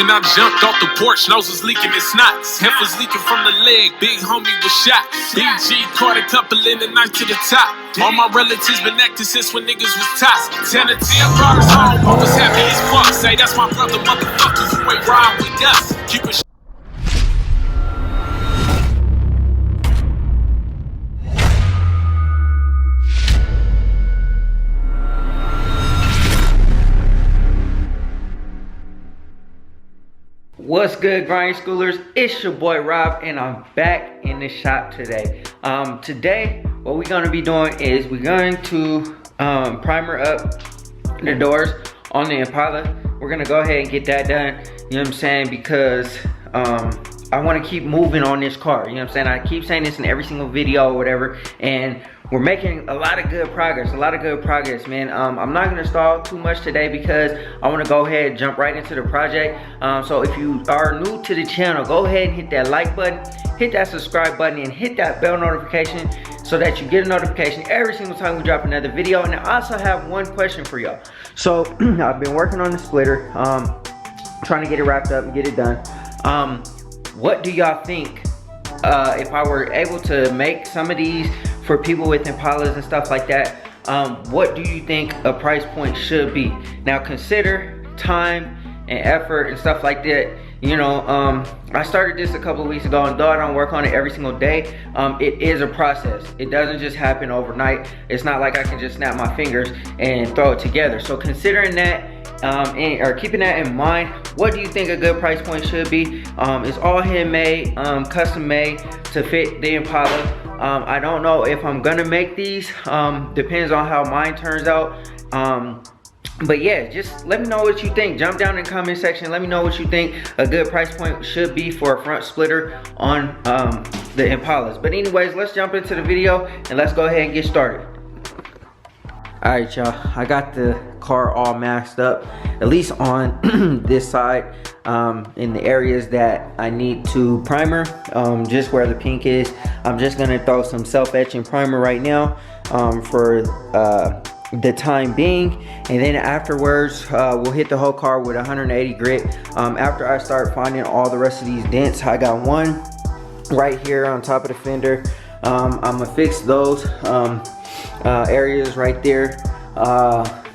I jumped off the porch, nose was leaking in snots. Hemp was leaking from the leg, big homie was shot. BG caught a couple in the knife to the top. All my relatives been acting since when niggas was tots. 10 to 10 brought us home, I was happy as fuck. Say that's my brother, motherfucker, you ain't ride with us. Keep it. What's good, grind schoolers? It's your boy Rob, and I'm back in the shop today. Today what we're going to be doing is we're going to primer up the doors on the Impala. We're going to go ahead and get that done, you know what I'm saying, because I want to keep moving on this car, you know what I'm saying. I keep saying this in every single video or whatever, and we're making a lot of good progress, man. I'm not gonna stall too much today because I wanna go ahead and jump right into the project. So if you are new to the channel, go ahead and hit that like button, hit that subscribe button, and hit that bell notification so that you get a notification every single time we drop another video. And I also have one question for y'all. So I've been working on the splitter, trying to get it wrapped up and get it done. What do y'all think if I were able to make some of these for people with Impalas and stuff like that? What do you think a price point should be? Now consider time and effort and stuff like that. You know, I started this a couple of weeks ago, and though I don't work on it every single day, it is a process. It doesn't just happen overnight. It's not like I can just snap my fingers and throw it together. So considering that, or keeping that in mind, what do you think a good price point should be? It's all handmade, custom made to fit the Impala. I don't know if I'm gonna make these, depends on how mine turns out. But yeah, just let me know what you think. Jump down in the comment section, let me know what you think a good price point should be for a front splitter on the Impalas. But anyways, let's jump into the video and let's go ahead and get started. Alright y'all, I got the car all maxed up, at least on this side, in the areas that I need to primer, just where the pink is. I'm just gonna throw some self-etching primer right now for the time being, and then afterwards we'll hit the whole car with 180 grit. After I start finding all the rest of these dents, I got one right here on top of the fender. I'm gonna fix those areas right there.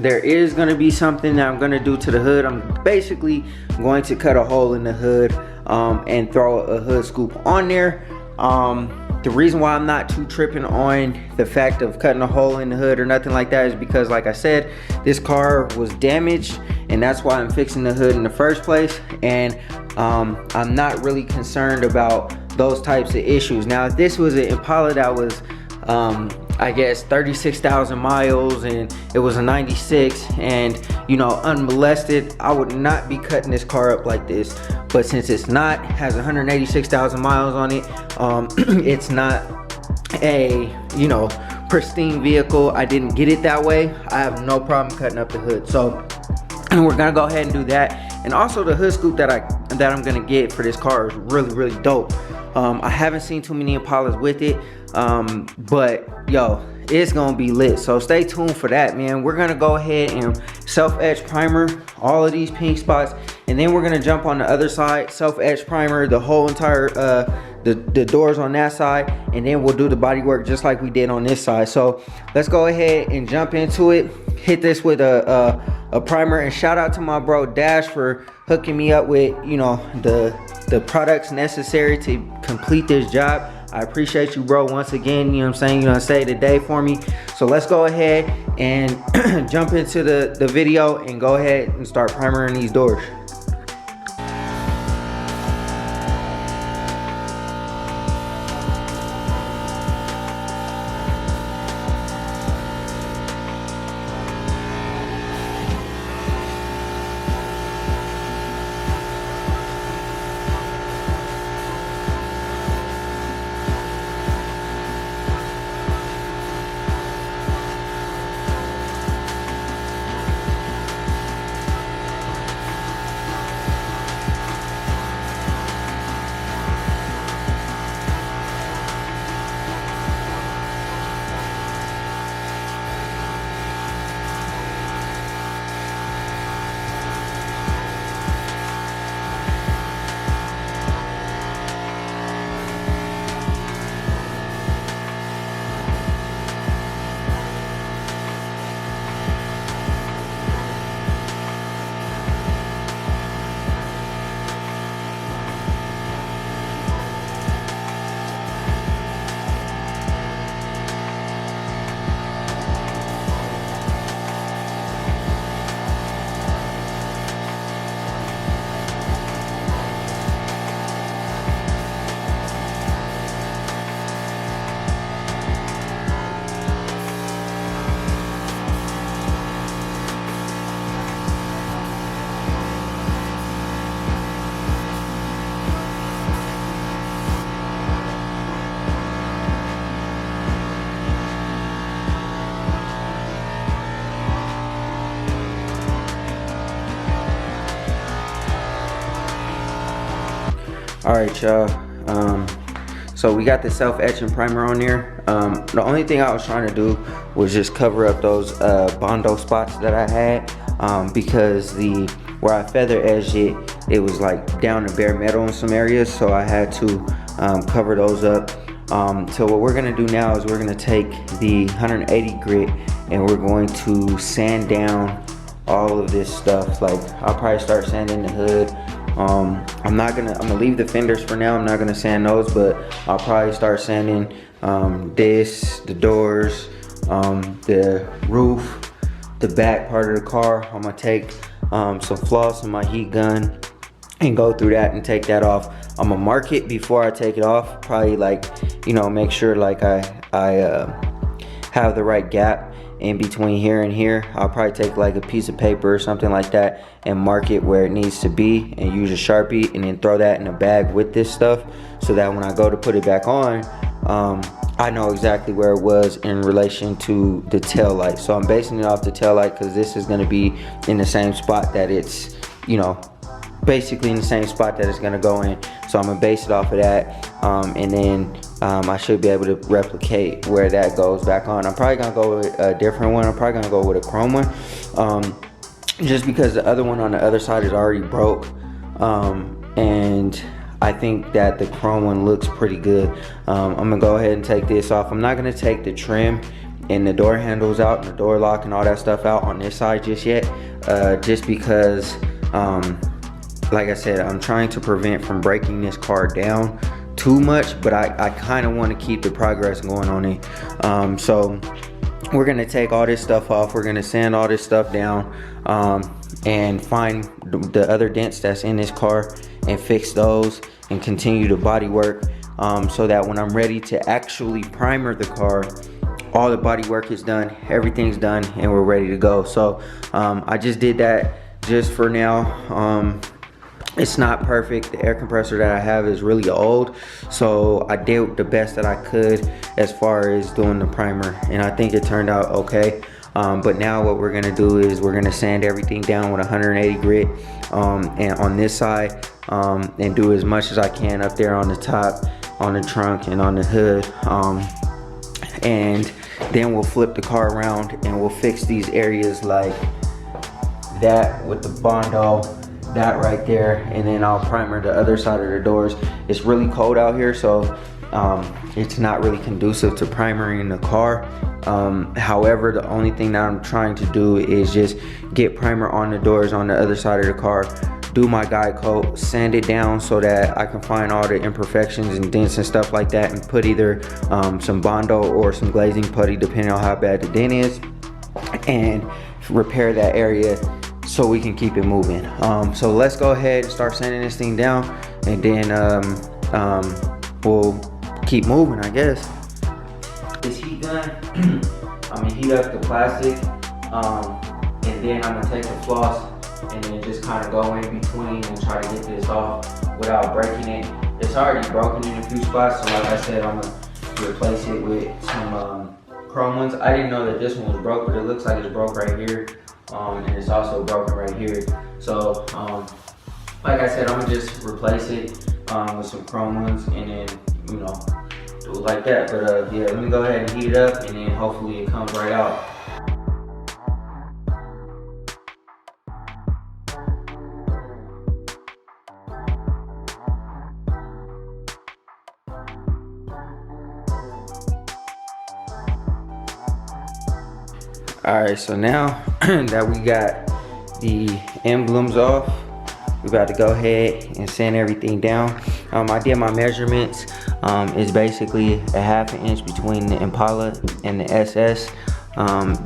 There is going to be something that I'm going to do to the hood. I'm basically going to cut a hole in the hood and throw a hood scoop on there. The reason why I'm not too tripping on the fact of cutting a hole in the hood or nothing like that is because, like I said, this car was damaged, and that's why I'm fixing the hood in the first place. And I'm not really concerned about those types of issues. Now, if this was an Impala that was I guess 36,000 miles and it was a 96 and, you know, unmolested, I would not be cutting this car up like this. But since it's not, has 186,000 miles on it, it's not a, you know, pristine vehicle. I didn't get it that way. I have no problem cutting up the hood. So we're gonna go ahead and do that. And also the hood scoop that I'm gonna get for this car is really dope. I haven't seen too many Impalas with it, but yo, it's gonna be lit. So stay tuned for that, man. We're gonna go ahead and self-etch primer all of these pink spots, and then we're gonna jump on the other side, self-etch primer the whole entire the doors on that side, and then we'll do the body work just like we did on this side. So let's go ahead and jump into it. Hit this with a primer, and shout out to my bro Dash for hooking me up with, you know, the products necessary to complete this job. I appreciate you, bro, once again. You know what I'm saying? You're gonna save the day for me. So let's go ahead and jump into the video and go ahead and start primering these doors. Alright, y'all. So we got the self-etching primer on there. The only thing I was trying to do was just cover up those Bondo spots that I had, because where I feather edged it, it was like down to bare metal in some areas, so I had to cover those up. So what we're gonna do now is we're gonna take the 180 grit and we're going to sand down all of this stuff. Like, I'll probably start sanding the hood. I'm gonna leave the fenders for now. I'm not gonna sand those, but I'll probably start sanding the doors, the roof, the back part of the car. I'm gonna take some floss and my heat gun and go through that and take that off. I'm gonna mark it before I take it off. Probably, like, you know, make sure like I have the right gap in between here and here. I'll probably take like a piece of paper or something like that and mark it where it needs to be and use a Sharpie, and then throw that in a bag with this stuff, so that when I go to put it back on, I know exactly where it was in relation to the tail light. So I'm basing it off the tail light because this is going to be in the same spot that it's, you know, basically in the same spot that it's going to go in. So I'm going to base it off of that, and then I should be able to replicate where that goes back on. I'm probably going to go with a different one. I'm probably going to go with a chrome one, just because the other one on the other side is already broke, and I think that the chrome one looks pretty good. I'm going to go ahead and take this off. I'm not going to take the trim and the door handles out and the door lock and all that stuff out on this side just yet, just because like I said, I'm trying to prevent from breaking this car down too much, but I kind of want to keep the progress going on it. So we're gonna take all this stuff off. We're gonna sand all this stuff down, and find the other dents that's in this car and fix those and continue the body work, so that when I'm ready to actually primer the car, all the body work is done, everything's done, and we're ready to go. So I just did that just for now. It's not perfect. The air compressor that I have is really old, so I did the best that I could as far as doing the primer, and I think it turned out okay. But now what we're gonna do is we're gonna sand everything down with 180 grit, and on this side, and do as much as I can up there on the top, on the trunk, and on the hood, and then we'll flip the car around and we'll fix these areas like that with the Bondo, that right there, and then I'll primer the other side of the doors. It's really cold out here, so it's not really conducive to primering the car. However, the only thing that I'm trying to do is just get primer on the doors on the other side of the car, do my guide coat, sand it down so that I can find all the imperfections and dents and stuff like that, and put either some Bondo or some glazing putty, depending on how bad the dent is, and repair that area so we can keep it moving. So let's go ahead and start sanding this thing down, and then we'll keep moving, I guess. This heat gun, I'm gonna heat up the plastic, and then I'm gonna take the floss and then just kind of go in between and try to get this off without breaking it. It's already broken in a few spots, so like I said, I'm gonna replace it with some chrome ones. I didn't know that this one was broke, but it looks like it's broke right here. And it's also broken right here. So like I said, I'm gonna just replace it with some chrome ones, and then, you know, do it like that. But yeah, let me go ahead and heat it up, and then hopefully it comes right out. Alright, so now that we got the emblems off, we about to go ahead and sand everything down. I did my measurements. It's basically a ½ inch between the Impala and the SS.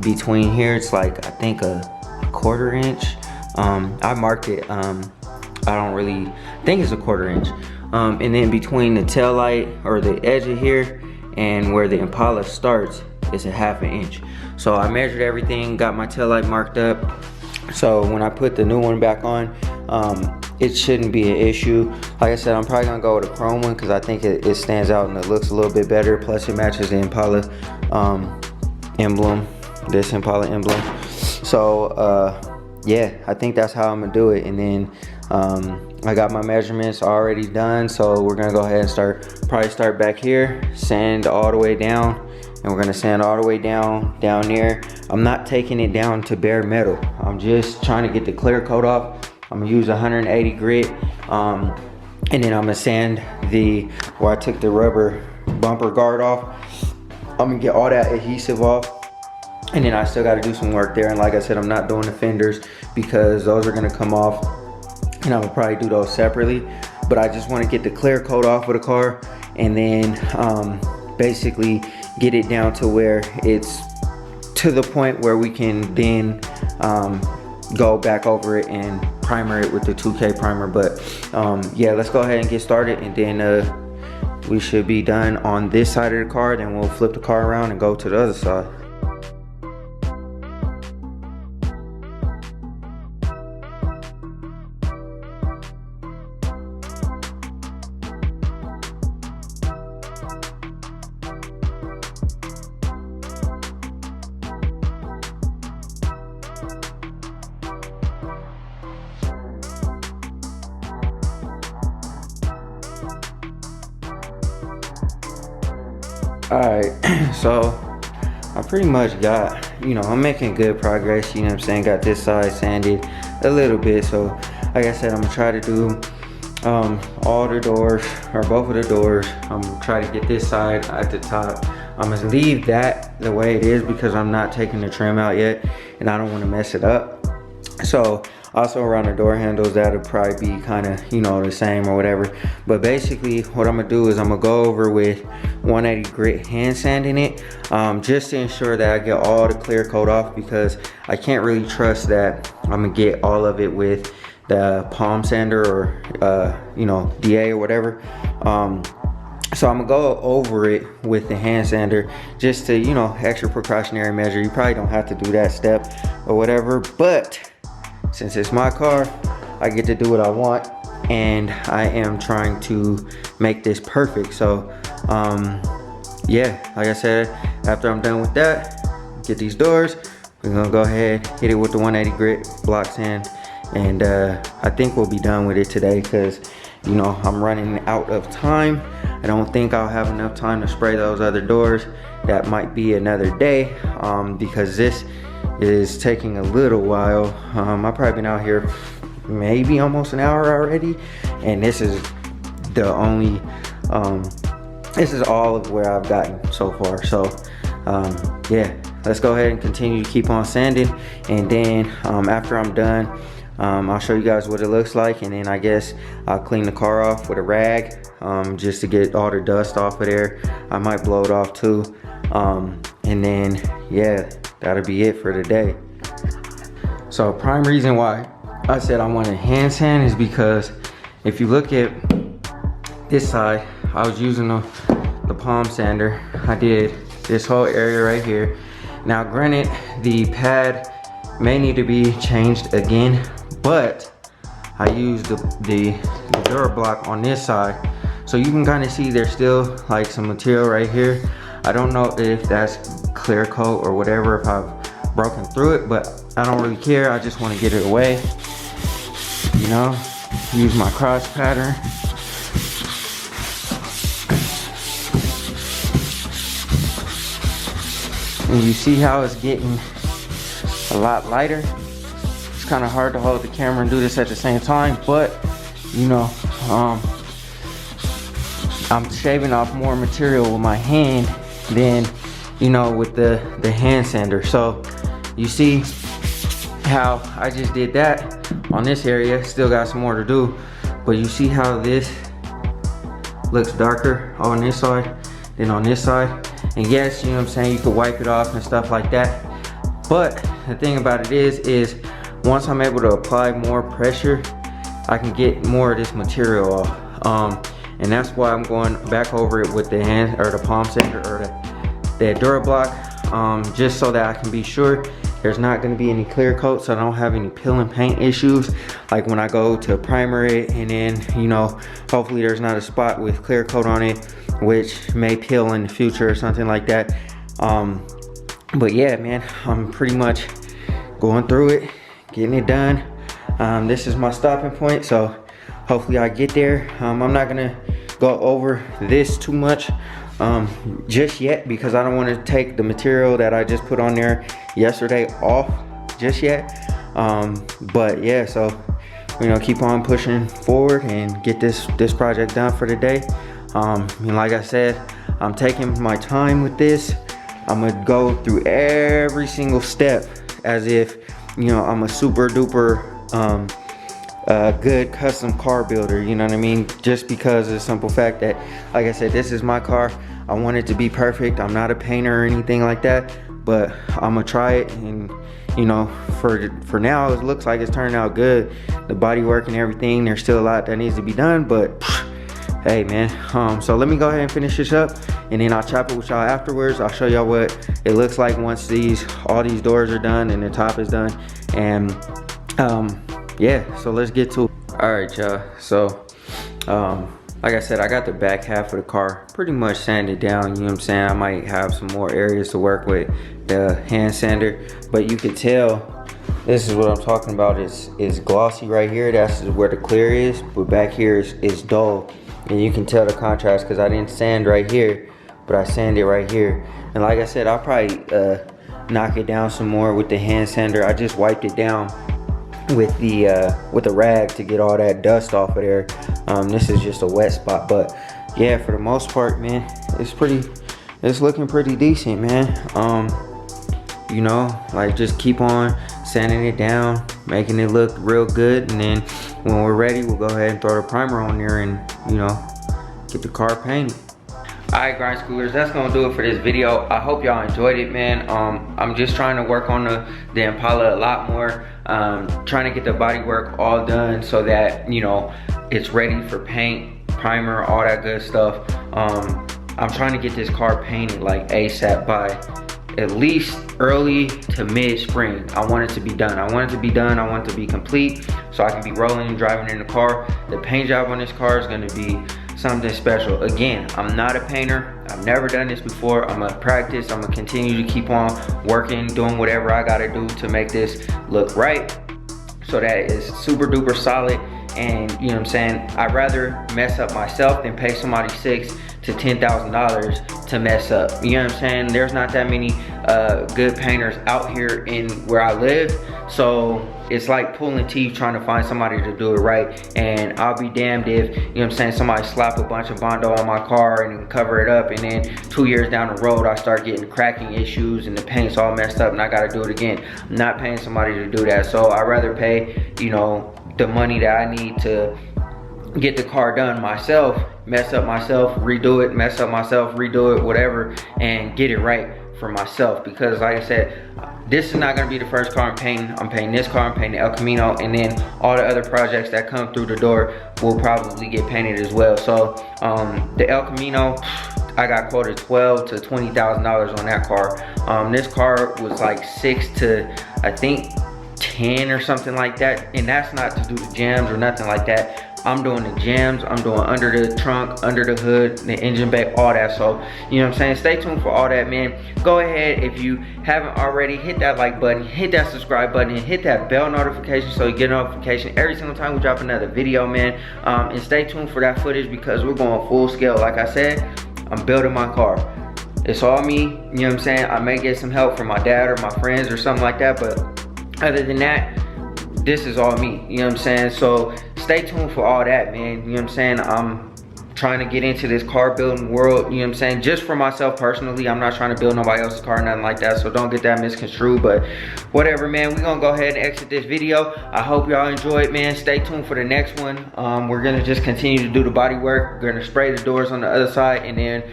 Between here, it's like, I think a ½ inch. I marked it, I think it's a ½ inch. And then between the tail light, or the edge of here, and where the Impala starts, it's a ½ inch. So I measured everything, got my taillight marked up. So when I put the new one back on, it shouldn't be an issue. Like I said, I'm probably gonna go with a chrome one because I think it stands out and it looks a little bit better. Plus it matches the Impala emblem, this Impala emblem. So yeah, I think that's how I'm gonna do it. And then I got my measurements already done, so we're gonna go ahead and probably start back here, sand all the way down, and we're gonna sand all the way down there. I'm not taking it down to bare metal. I'm just trying to get the clear coat off. I'm gonna use 180 grit, and then I'm gonna sand where I took the rubber bumper guard off. I'm gonna get all that adhesive off. And then I still got to do some work there. And like I said, I'm not doing the fenders because those are going to come off. And I'm going to probably do those separately. But I just want to get the clear coat off of the car. And then basically get it down to where it's to the point where we can then go back over it and primer it with the 2K primer. But yeah, let's go ahead and get started. And then we should be done on this side of the car. Then we'll flip the car around and go to the other side. Alright, so I pretty much got, I'm making good progress, you know what I'm saying? Got this side sanded a little bit. So like I said, I'm gonna try to do all the doors, or both of the doors. I'm gonna try to get this side at the top. I'm gonna leave that the way it is because I'm not taking the trim out yet and I don't want to mess it up. So also around the door handles, that'll probably be kind of, the same or whatever. But basically what I'm gonna do is I'm gonna go over with 180 grit hand sanding it, just to ensure that I get all the clear coat off, because I can't really trust that I'm gonna get all of it with the palm sander or DA or whatever. So I'm gonna go over it with the hand sander just to, extra precautionary measure. You probably don't have to do that step or whatever, but since it's my car, I get to do what I want, and I am trying to make this perfect. So yeah, like I said, after I'm done with that, get these doors, we're gonna go ahead, hit it with the 180 grit block sand, and I think we'll be done with it today because I'm running out of time. I don't think I'll have enough time to spray those other doors. That might be another day, because this is taking a little while. I've probably been out here maybe almost an hour already, and this is the only this is all of where I've gotten so far. So yeah, let's go ahead and continue to keep on sanding, and then after I'm done, I'll show you guys what it looks like, and then I guess I'll clean the car off with a rag, just to get all the dust off of there. I might blow it off too, and then yeah, that'll be it for today. So prime reason why I said I want to hand sand is because if you look at this side, I was using the palm sander. I did this whole area right here. Now granted, the pad may need to be changed again, but I used the DuraBlock on this side, so you can kind of see there's still like some material right here. I don't know if that's clear coat or whatever, if I've broken through it, but I don't really care. I just want to get it away, use my cross pattern. And you see how it's getting a lot lighter. It's kind of hard to hold the camera and do this at the same time, but I'm shaving off more material with my hand than with the hand sander. So you see how I just did that on this area. Still got some more to do, but you see how this looks darker on this side than on this side. And yes, you could wipe it off and stuff like that, but the thing about it is once I'm able to apply more pressure, I can get more of this material off. And that's why I'm going back over it with the hand or the palm sander or the DuraBlock, just so that I can be sure there's not going to be any clear coat, so I don't have any peel and paint issues like when I go to primer it, and then hopefully there's not a spot with clear coat on it which may peel in the future or something like that. But yeah, man, I'm pretty much going through it, getting it done. This is my stopping point, so hopefully I get there. I'm not gonna go over this too much just yet, because I don't want to take the material that I just put on there yesterday off just yet. But yeah, so we're gonna keep on pushing forward and get this project done for the day. And like I said, I'm taking my time with this. I'm gonna go through every single step as if, you know, I'm a super duper good custom car builder, you know what I mean? Just because of the simple fact that, like I said, this is my car. I want it to be perfect. I'm not a painter or anything like that, but I'm gonna try it. And you know, for now, it looks like it's turning out good. The body work and everything, there's still a lot that needs to be done, but hey man. So let me go ahead and finish this up, and then I'll chop it with y'all afterwards. I'll show y'all what it looks like once all these doors are done and the top is done. And yeah, so let's get to it. All right, y'all, so like I said, I got the back half of the car pretty much sanded down, you know what I'm saying? I might have some more areas to work with the hand sander, but you can tell this is what I'm talking about. Is glossy right here. That's where the clear is, but back here is dull, and you can tell the contrast because I didn't sand right here, but I sanded right here. And like I said, I'll probably knock it down some more with the hand sander. I just wiped it down with the rag to get all that dust off of there. This is just a wet spot, but yeah, for the most part, man, it's looking pretty decent, man. You know, like, just keep on sanding it down, making it look real good, and then when we're ready, we'll go ahead and throw the primer on there and, you know, get the car painted. Alright, grind schoolers, that's gonna do it for this video. I hope y'all enjoyed it, man. I'm just trying to work on the Impala a lot more, trying to get the body work all done so that, you know, it's ready for paint, primer, all that good stuff. I'm trying to get this car painted like ASAP by at least early to mid-spring. I want it to be done. I want it to be complete so I can be rolling and driving in the car. The paint job on this car is gonna be something special. Again, I'm not a painter. I've never done this before. I'm gonna practice. I'm gonna continue to keep on working, doing whatever I gotta do to make this look right so that it's super duper solid. And you know what I'm saying, I'd rather mess up myself than pay somebody $6,000 to $10,000 to mess up. You know what I'm saying? There's not that many good painters out here in where I live, so it's like pulling teeth trying to find somebody to do it right. And I'll be damned if, you know what I'm saying, somebody slap a bunch of Bondo on my car and cover it up, and then 2 years down the road I start getting cracking issues and the paint's all messed up and I gotta do it again. I'm not paying somebody to do that, so I'd rather pay, you know, the money that I need to get the car done myself, mess up myself, redo it, mess up myself, redo it, whatever, and get it right for myself. Because like I said, this is not gonna be the first car I'm painting. I'm painting this car, I'm painting the El Camino, and then all the other projects that come through the door will probably get painted as well. So the El Camino, I got quoted $12,000 to $20,000 on that car. This car was like 6 to, I think, 10 or something like that, and that's not to do the jams or nothing like that. I'm doing the jams, I'm doing under the trunk, under the hood, the engine bay, all that. So, you know what I'm saying, stay tuned for all that, man. Go ahead, if you haven't already, hit that like button, hit that subscribe button, and hit that bell notification so you get a notification every single time we drop another video, man. And stay tuned for that footage because we're going full scale. Like I said, I'm building my car. It's all me, you know what I'm saying? I may get some help from my dad or my friends or something like that, but other than that, this is all me, you know what I'm saying? So stay tuned for all that, man. You know what I'm saying? I'm trying to get into this car building world, you know what I'm saying? Just for myself personally. I'm not trying to build nobody else's car, nothing like that, so don't get that misconstrued. But whatever, man, we're gonna go ahead and exit this video. I hope y'all enjoyed, man. Stay tuned for the next one. We're gonna just continue to do the body work. We're gonna spray the doors on the other side, and then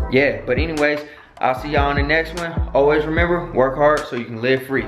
yeah, but anyways, I'll see y'all on the next one. Always remember, work hard so you can live free.